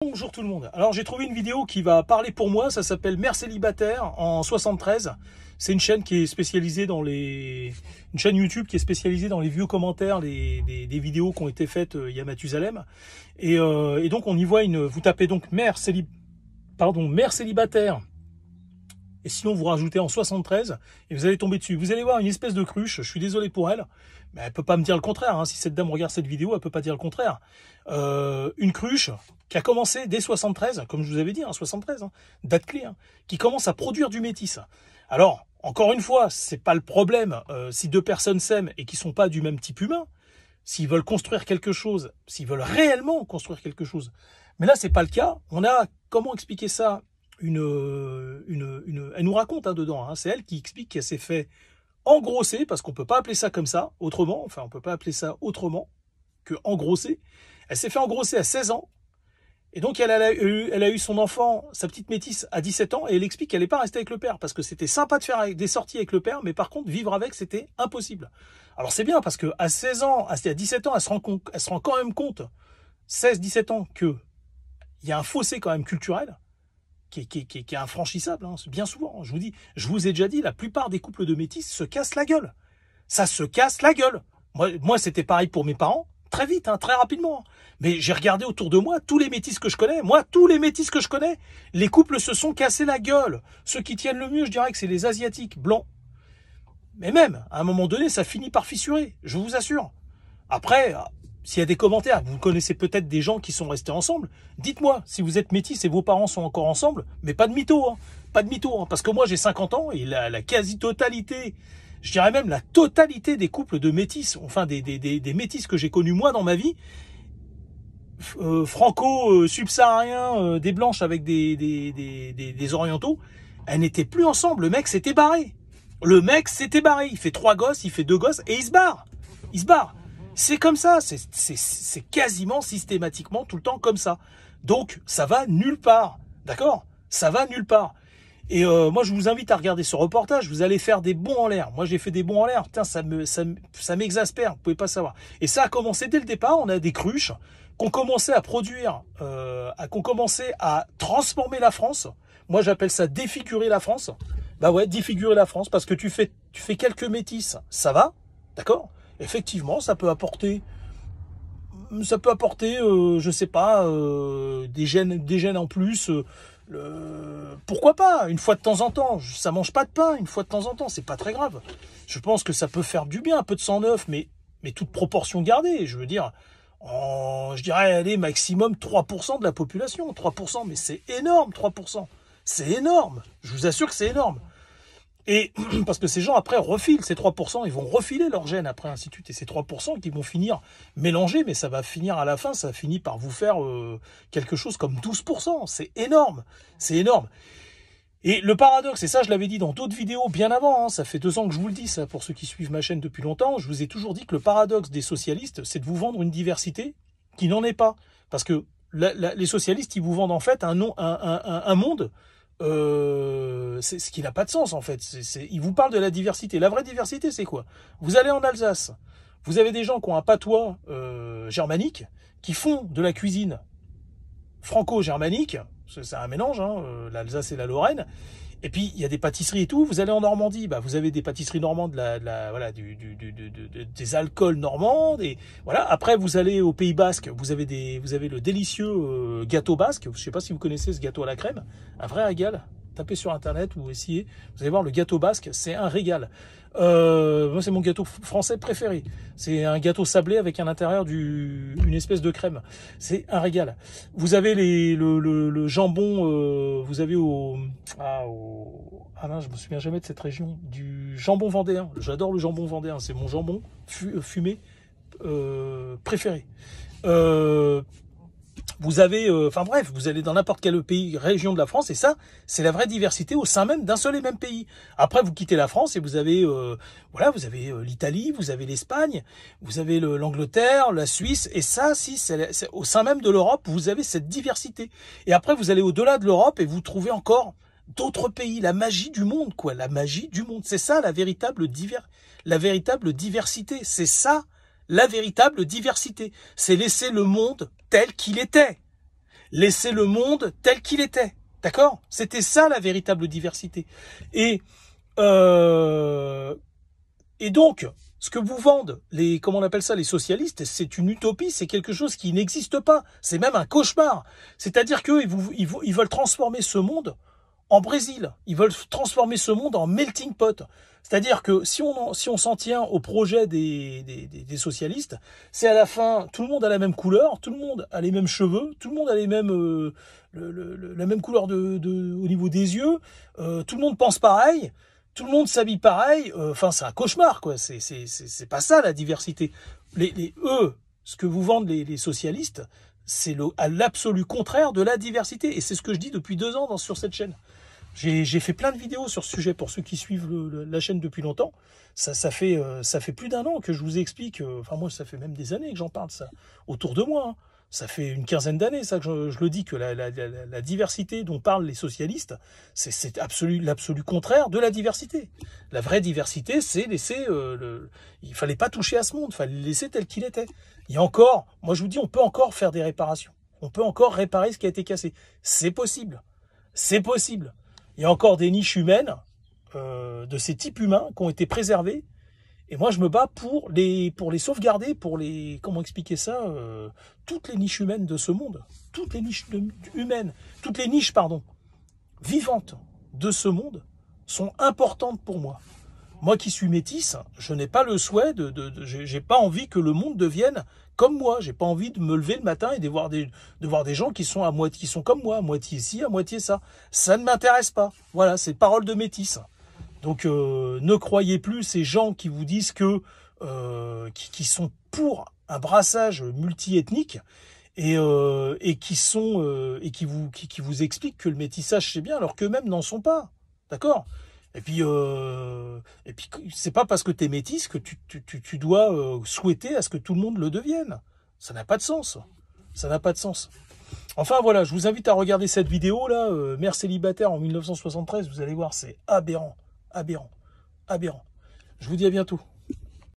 Bonjour tout le monde. Alors j'ai trouvé une vidéo qui va parler pour moi, ça s'appelle Mère célibataire en 73. C'est une chaîne qui est spécialisée dans une chaîne YouTube qui est spécialisée dans les vieux commentaires des vidéos qui ont été faites il y a Mathusalem. Et donc on y voit vous tapez donc mère célibataire. Et sinon vous rajoutez en 73 et vous allez tomber dessus. Vous allez voir une espèce de cruche, je suis désolé pour elle, mais elle peut pas me dire le contraire. Hein. Si cette dame regarde cette vidéo, elle peut pas dire le contraire. Une cruche qui a commencé dès 73, comme je vous avais dit, hein, 73, hein, date clé, hein, qui commence à produire du métis. Alors, encore une fois, c'est pas le problème si deux personnes s'aiment et qui sont pas du même type humain, s'ils veulent construire quelque chose, s'ils veulent réellement construire quelque chose. Mais là, c'est pas le cas. On a, comment expliquer ça? Elle nous raconte hein, dedans, hein, c'est elle qui explique qu'elle s'est fait engrosser, parce qu'on peut pas appeler ça comme ça, autrement, enfin on peut pas appeler ça autrement que engrosser. Elle s'est fait engrosser à 16 ans, et donc elle a eu son enfant, sa petite métisse, à 17 ans, et elle explique qu'elle n'est pas restée avec le père, parce que c'était sympa de faire des sorties avec le père, mais par contre, vivre avec, c'était impossible. Alors c'est bien, parce que à 16 ans, à 17 ans, elle se rend quand même compte, 16-17 ans, qu'il y a un fossé quand même culturel, qui est infranchissable, hein, bien souvent. Je vous ai déjà dit, la plupart des couples de métis se cassent la gueule. Ça se casse la gueule. Moi c'était pareil pour mes parents, très vite, hein, très rapidement. Mais j'ai regardé autour de moi, tous les métis que je connais, les couples se sont cassés la gueule. Ceux qui tiennent le mieux, je dirais que c'est les Asiatiques, blancs. Mais même, à un moment donné, ça finit par fissurer, je vous assure. Après, s'il y a des commentaires, vous connaissez peut-être des gens qui sont restés ensemble, dites-moi si vous êtes métis et vos parents sont encore ensemble, mais pas de mytho, hein, pas de mytho, hein, parce que moi j'ai 50 ans et la quasi-totalité, je dirais même la totalité des couples de métis, enfin des métis que j'ai connus moi dans ma vie, franco-subsahariens, des blanches avec des orientaux, elles n'étaient plus ensemble, le mec s'était barré. Le mec s'était barré, il fait 3 gosses, il fait 2 gosses et il se barre. Il se barre. C'est comme ça, c'est quasiment systématiquement tout le temps comme ça. Donc, ça va nulle part, d'accord? Ça va nulle part. Et moi, je vous invite à regarder ce reportage, vous allez faire des bonds en l'air. Moi, j'ai fait des bonds en l'air, putain, ça m'exaspère, vous pouvez pas savoir. Et ça a commencé dès le départ, on a des cruches qu'on commençait à produire, qu'on commençait à transformer la France. Moi, j'appelle ça défigurer la France. Bah ouais, défigurer la France, parce que tu fais quelques métisses, ça va, d'accord? Effectivement, ça peut apporter, je sais pas, des gènes en plus. Pourquoi pas, une fois de temps en temps. Ça mange pas de pain, une fois de temps en temps, c'est pas très grave. Je pense que ça peut faire du bien, un peu de sang neuf, mais toute proportion gardée. Je veux dire, je dirais, allez, maximum 3% de la population. 3%, mais c'est énorme, 3%. C'est énorme. Je vous assure que c'est énorme. Et parce que ces gens, après, refilent ces 3%, ils vont refiler leurs gènes après, ainsi de suite. Et ces 3% qui vont finir mélangés, mais ça va finir à la fin, ça finit par vous faire quelque chose comme 12%. C'est énorme. C'est énorme. Et le paradoxe, et ça je l'avais dit dans d'autres vidéos bien avant, hein, ça fait 2 ans que je vous le dis, ça, pour ceux qui suivent ma chaîne depuis longtemps, je vous ai toujours dit que le paradoxe des socialistes, c'est de vous vendre une diversité qui n'en est pas. Parce que les socialistes, ils vous vendent en fait un monde... c'est ce qui n'a pas de sens en fait. Il vous parle de la diversité. La vraie diversité, c'est quoi? Vous allez en Alsace, vous avez des gens qui ont un patois germanique, qui font de la cuisine franco-germanique, c'est un mélange, hein, l'Alsace et la Lorraine. Et puis il y a des pâtisseries et tout. Vous allez en Normandie, bah vous avez des pâtisseries normandes, voilà, des alcools normands. Voilà. Après vous allez au Pays Basque, vous avez le délicieux gâteau basque. Je sais pas si vous connaissez ce gâteau à la crème, un vrai régal. Tapez sur internet ou essayez, vous allez voir le gâteau basque, c'est un régal. Moi c'est mon gâteau français préféré. C'est un gâteau sablé avec à l'intérieur une espèce de crème. C'est un régal. Vous avez le jambon, vous avez je me souviens jamais de cette région, du jambon vendéen. J'adore le jambon vendéen, c'est mon jambon fumé préféré. Vous avez, enfin bref, vous allez dans n'importe quel pays, région de la France, et ça, c'est la vraie diversité au sein même d'un seul et même pays. Après, vous quittez la France et vous avez, voilà, vous avez l'Italie, vous avez l'Espagne, vous avez l'Angleterre, la Suisse, et ça, si, c'est au sein même de l'Europe, vous avez cette diversité. Et après, vous allez au-delà de l'Europe et vous trouvez encore d'autres pays, la magie du monde, quoi, la magie du monde. C'est ça, la véritable diversité. C'est ça, la véritable diversité. C'est laisser le monde tel qu'il était. laisser le monde tel qu'il était. D'accord? C'était ça la véritable diversité. Et donc, ce que vous vendent comment on appelle ça, les socialistes, c'est une utopie, c'est quelque chose qui n'existe pas. C'est même un cauchemar. C'est-à-dire qu'eux, ils veulent transformer ce monde en Brésil. Ils veulent transformer ce monde en melting pot. C'est-à-dire que si on s'en tient au projet des socialistes, c'est à la fin, tout le monde a la même couleur, tout le monde a les mêmes cheveux, tout le monde a les mêmes, la même couleur au niveau des yeux, tout le monde pense pareil, tout le monde s'habille pareil. Enfin, c'est un cauchemar, quoi. C'est pas ça la diversité. Eux, ce que vous vendent les socialistes, c'est à l'absolu contraire de la diversité. Et c'est ce que je dis depuis 2 ans sur cette chaîne. J'ai fait plein de vidéos sur ce sujet pour ceux qui suivent la chaîne depuis longtemps. Ça fait plus d'1 an que je vous explique. Enfin, moi, ça fait même des années que j'en parle, ça, autour de moi. Hein. Ça fait une 15aine d'années, ça, que je le dis, que la diversité dont parlent les socialistes, c'est l'absolu contraire de la diversité. La vraie diversité, c'est laisser... il fallait pas toucher à ce monde, il fallait le laisser tel qu'il était. Il y a encore... Moi, je vous dis, on peut encore faire des réparations. On peut encore réparer ce qui a été cassé. C'est possible. C'est possible. Il y a encore des niches humaines, de ces types humains, qui ont été préservées. Et moi, je me bats pour les sauvegarder, comment expliquer ça, toutes les niches humaines de ce monde, toutes les niches humaines, toutes les niches, pardon, vivantes de ce monde sont importantes pour moi. Moi qui suis métisse, je n'ai pas le souhait j'ai pas envie que le monde devienne comme moi. J'ai pas envie de me lever le matin et de voir des gens qui sont qui sont comme moi, à moitié ci, à moitié ça. Ça ne m'intéresse pas. Voilà, c'est parole de métisse. Donc ne croyez plus ces gens qui vous disent que qui sont pour un brassage multiethnique et qui vous expliquent que le métissage c'est bien alors qu'eux-mêmes n'en sont pas. D'accord? Et puis c'est pas parce que tu es métisse que tu dois souhaiter à ce que tout le monde le devienne. Ça n'a pas de sens. Ça n'a pas de sens. Enfin voilà, je vous invite à regarder cette vidéo là, mère célibataire en 1973, vous allez voir, c'est aberrant. Aberrant. Aberrant. Je vous dis à bientôt.